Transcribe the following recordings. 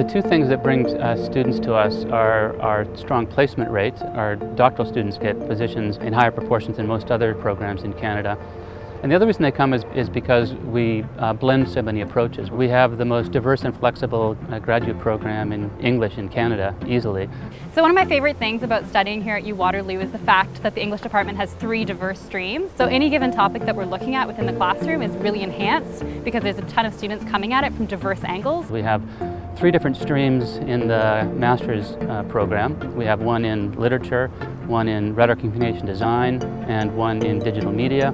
The two things that bring students to us are our strong placement rates. Our doctoral students get positions in higher proportions than most other programs in Canada. And the other reason they come is because we blend so many approaches. We have the most diverse and flexible graduate program in English in Canada, easily. So one of my favorite things about studying here at Waterloo is the fact that the English department has 3 diverse streams. So any given topic that we're looking at within the classroom is really enhanced because there's a ton of students coming at it from diverse angles. We have 3 different streams in the master's program. We have one in literature, one in rhetoric and communication design, and one in digital media.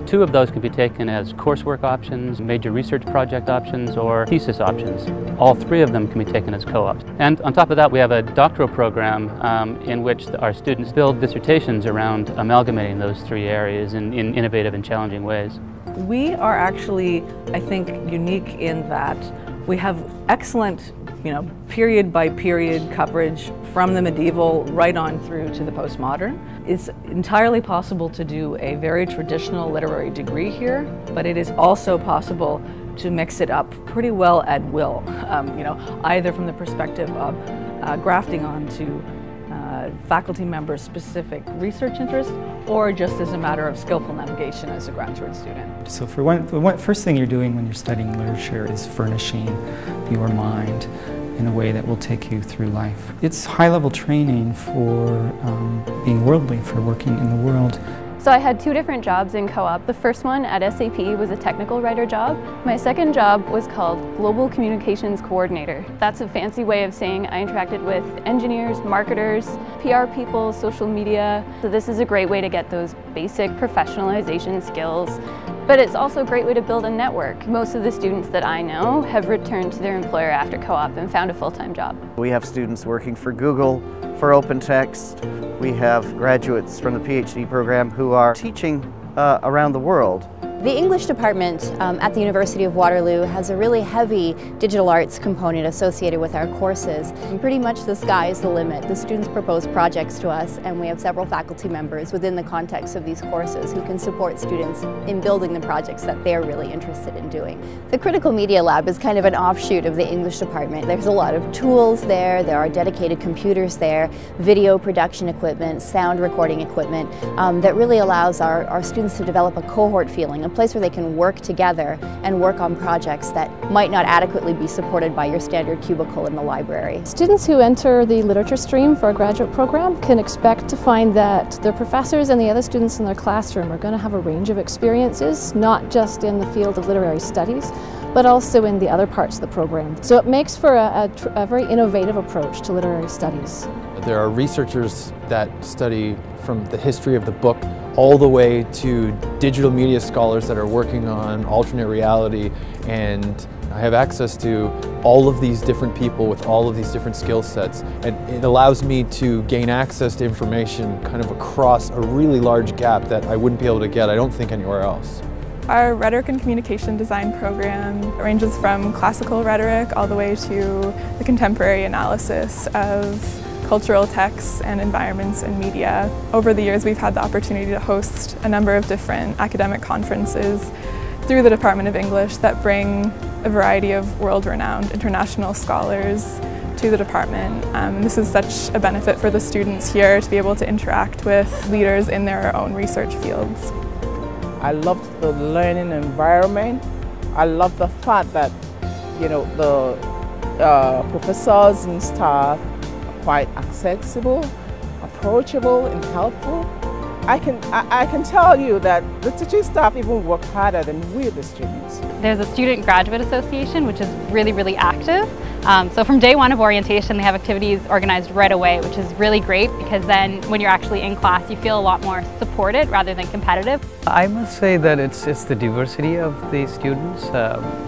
2 of those can be taken as coursework options, major research project options, or thesis options. All 3 of them can be taken as co-ops. And on top of that, we have a doctoral program in which our students build dissertations around amalgamating those 3 areas in innovative and challenging ways. We are actually, I think, unique in that we have excellent, period by period coverage from the medieval right on through to the postmodern. It's entirely possible to do a very traditional literary degree here, but it is also possible to mix it up pretty well at will, either from the perspective of grafting onto faculty members' specific research interests, or just as a matter of skillful navigation as a graduate student. So the first thing you're doing when you're studying literature is furnishing your mind in a way that will take you through life. It's high-level training for being worldly, for working in the world. So I had 2 different jobs in co-op. The first one at SAP was a technical writer job. My second job was called Global Communications Coordinator. That's a fancy way of saying I interacted with engineers, marketers, PR people, social media. So this is a great way to get those basic professionalization skills. But it's also a great way to build a network. Most of the students that I know have returned to their employer after co-op and found a full-time job. We have students working for Google, for OpenText. We have graduates from the PhD program who are teaching around the world. The English department at the University of Waterloo has a really heavy digital arts component associated with our courses. And pretty much the sky is the limit. The students propose projects to us, and we have several faculty members within the context of these courses who can support students in building the projects that they're really interested in doing. The Critical Media Lab is kind of an offshoot of the English department. There's a lot of tools there, there are dedicated computers there, video production equipment, sound recording equipment that really allows our students to develop a cohort feeling, a place where they can work together and work on projects that might not adequately be supported by your standard cubicle in the library. Students who enter the literature stream for a graduate program can expect to find that their professors and the other students in their classroom are going to have a range of experiences, not just in the field of literary studies, but also in the other parts of the program. So it makes for a very innovative approach to literary studies. There are researchers that study from the history of the book all the way to digital media scholars that are working on alternate reality, and I have access to all of these different people with all of these different skill sets, and it allows me to gain access to information kind of across a really large gap that I wouldn't be able to get, I don't think, anywhere else. Our rhetoric and communication design program ranges from classical rhetoric all the way to the contemporary analysis of cultural texts and environments and media. Over the years, we've had the opportunity to host a number of different academic conferences through the Department of English that bring a variety of world-renowned international scholars to the department. This is such a benefit for the students here to be able to interact with leaders in their own research fields. I love the learning environment. I love the fact that, the professors and staff quite accessible, approachable, and helpful. I can tell you that the teaching staff even work harder than we, the students. There's a Student Graduate Association, which is really active. So from day 1 of orientation, they have activities organized right away, which is really great because then when you're actually in class, you feel a lot more supported rather than competitive. I must say that it's the diversity of the students.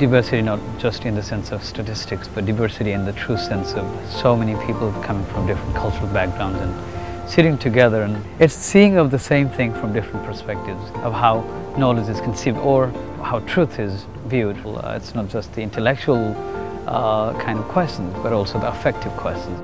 Diversity not just in the sense of statistics, but diversity in the true sense of so many people coming from different cultural backgrounds and sitting together, and it's seeing of the same thing from different perspectives of how knowledge is conceived or how truth is viewed. It's not just the intellectual kind of questions, but also the affective questions.